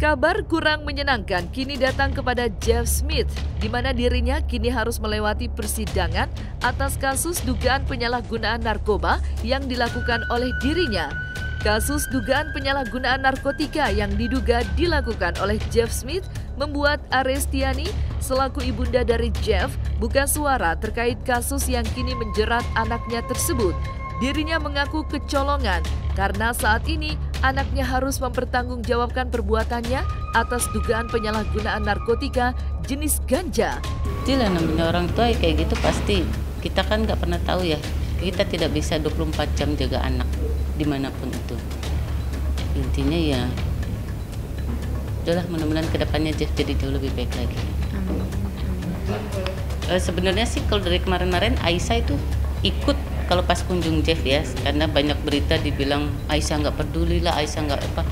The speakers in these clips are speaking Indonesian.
Kabar kurang menyenangkan kini datang kepada Jeff Smith, di mana dirinya kini harus melewati persidangan atas kasus dugaan penyalahgunaan narkoba yang dilakukan oleh dirinya. Kasus dugaan penyalahgunaan narkotika yang diduga dilakukan oleh Jeff Smith membuat Arestiani selaku ibunda dari Jeff buka suara terkait kasus yang kini menjerat anaknya tersebut. Dirinya mengaku kecolongan karena saat ini anaknya harus mempertanggungjawabkan perbuatannya atas dugaan penyalahgunaan narkotika jenis ganja. Itulah namanya orang tua kayak gitu pasti. Kita kan nggak pernah tahu ya. Kita tidak bisa 24 jam jaga anak dimanapun itu. Intinya ya, udahlah mudah-mudahan kedepannya Jeff jadi jauh lebih baik lagi. Sebenarnya sih kalau dari kemarin-kemarin Aisyah itu ikut kalau pas kunjung Jeff ya, karena banyak berita dibilang Aisyah nggak peduli lah, Aisyah nggak apa.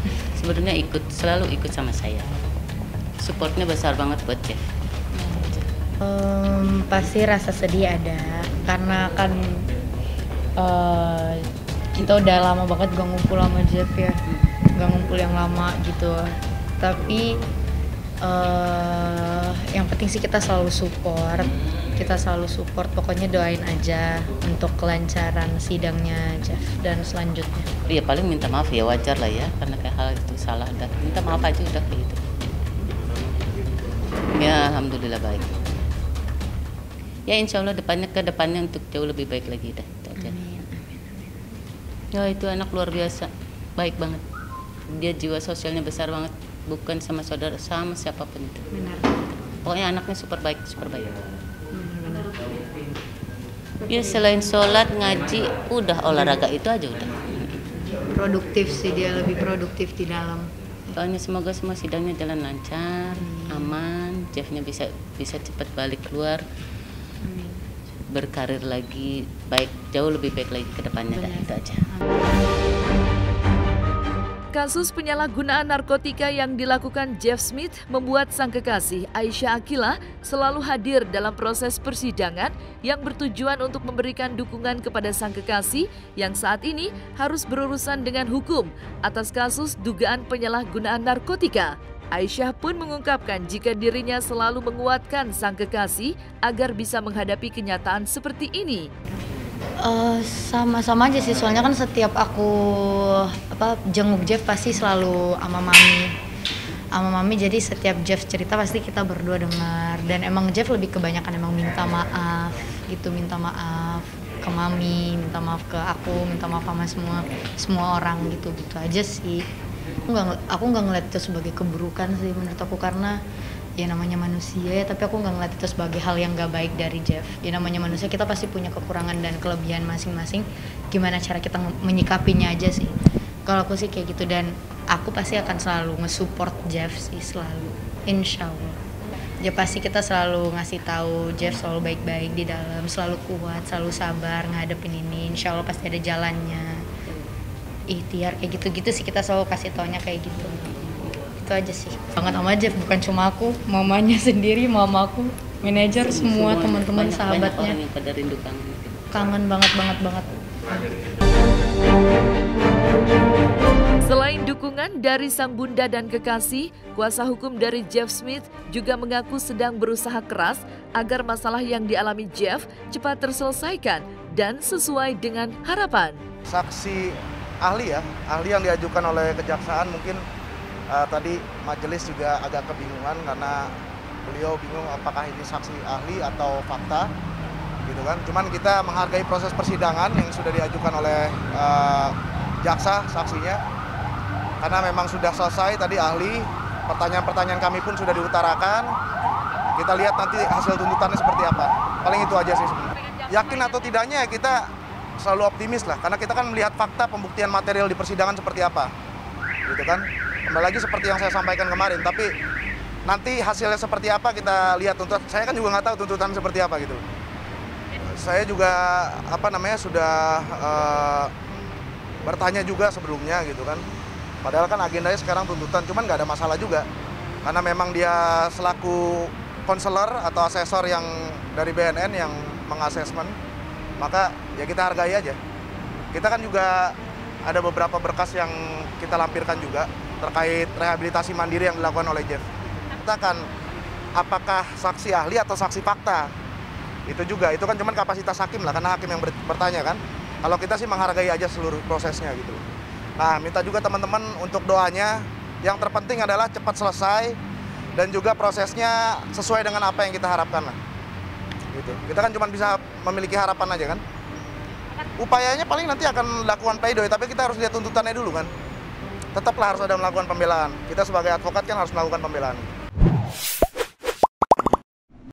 Sebenarnya selalu ikut sama saya. Supportnya besar banget buat Jeff. Pasti rasa sedih ada, karena kan kita udah lama banget gak ngumpul sama Jeff ya, gak ngumpul yang lama gitu. Tapi yang penting sih kita selalu support. Pokoknya doain aja untuk kelancaran sidangnya Jeff dan selanjutnya. Iya paling minta maaf ya, wajar lah ya, karena kayak hal itu salah, udah minta maaf aja udah kayak gitu. Ya alhamdulillah baik. Ya insya Allah kedepannya untuk jauh lebih baik lagi dah. Amin. Ya itu anak luar biasa, baik banget. Dia jiwa sosialnya besar banget, bukan sama saudara, sama siapapun itu. Benar. Pokoknya anaknya super baik. Ya selain sholat, ngaji, udah olahraga itu aja udah. Produktif sih, dia lebih produktif di dalam. Soalnya semoga semua sidangnya jalan lancar, aman, Jeffnya bisa cepat balik keluar, berkarir lagi, jauh lebih baik lagi ke depannya. Itu aja. Kasus penyalahgunaan narkotika yang dilakukan Jeff Smith membuat sang kekasih Aisyah Akila selalu hadir dalam proses persidangan yang bertujuan untuk memberikan dukungan kepada sang kekasih yang saat ini harus berurusan dengan hukum atas kasus dugaan penyalahgunaan narkotika. Aisyah pun mengungkapkan jika dirinya selalu menguatkan sang kekasih agar bisa menghadapi kenyataan seperti ini. Sama-sama aja sih, soalnya kan setiap aku jenguk Jeff pasti selalu sama mami, jadi setiap Jeff cerita pasti kita berdua dengar, dan emang Jeff lebih kebanyakan emang minta maaf ke mami, minta maaf ke aku, minta maaf sama semua orang gitu aja sih. Aku nggak ngeliat itu sebagai keburukan sih menurut aku, karena ya namanya manusia ya, tapi aku nggak ngeliat itu sebagai hal yang nggak baik dari Jeff. Ya namanya manusia, kita pasti punya kekurangan dan kelebihan masing-masing, gimana cara kita menyikapinya aja sih. Kalau aku sih kayak gitu, dan aku pasti akan selalu nge-support Jeff sih, selalu, insya Allah. Ya pasti kita selalu ngasih tahu Jeff selalu baik-baik di dalam, selalu kuat, selalu sabar ngadepin ini, insya Allah pasti ada jalannya. Ikhtiar kayak gitu-gitu sih, kita selalu kasih taunya kayak gitu. Itu aja sih. Banget sama Jeff, bukan cuma aku, mamanya sendiri, mamaku, manajer, semua teman-teman, sahabatnya. Orang yang pada rindu kangen banget. Selain dukungan dari sang bunda dan kekasih, kuasa hukum dari Jeff Smith juga mengaku sedang berusaha keras agar masalah yang dialami Jeff cepat terselesaikan dan sesuai dengan harapan. Saksi ahli yang diajukan oleh kejaksaan mungkin tadi majelis juga agak kebingungan karena beliau bingung apakah ini saksi ahli atau fakta gitu kan. Cuman kita menghargai proses persidangan yang sudah diajukan oleh jaksa saksinya, karena memang sudah selesai tadi ahli, pertanyaan-pertanyaan kami pun sudah diutarakan. Kita lihat nanti hasil tuntutannya seperti apa. Paling itu aja sih sebenarnya. Yakin atau tidaknya kita selalu optimis lah, karena kita kan melihat fakta pembuktian material di persidangan seperti apa gitu kan. Kembali lagi seperti yang saya sampaikan kemarin, tapi nanti hasilnya seperti apa kita lihat. Saya kan juga nggak tahu tuntutan seperti apa gitu. Saya juga sudah bertanya juga sebelumnya gitu kan. Padahal kan agendanya sekarang tuntutan, cuman nggak ada masalah juga. Karena memang dia selaku konselor atau asesor yang dari BNN yang mengasesmen, maka ya kita hargai aja. Kita kan juga ada beberapa berkas yang kita lampirkan juga terkait rehabilitasi mandiri yang dilakukan oleh Jeff. Kita kan apakah saksi ahli atau saksi fakta? Itu juga, itu kan cuman kapasitas hakim lah, karena hakim yang bertanya kan. Kalau kita sih menghargai aja seluruh prosesnya gitu. Nah, minta juga teman-teman untuk doanya. Yang terpenting adalah cepat selesai dan juga prosesnya sesuai dengan apa yang kita harapkan lah. Gitu. Kita kan cuma bisa memiliki harapan aja kan. Upayanya paling nanti akan lakukan pleidoy, tapi kita harus lihat tuntutannya dulu kan. Tetaplah harus ada melakukan pembelaan. Kita sebagai advokat kan harus melakukan pembelaan.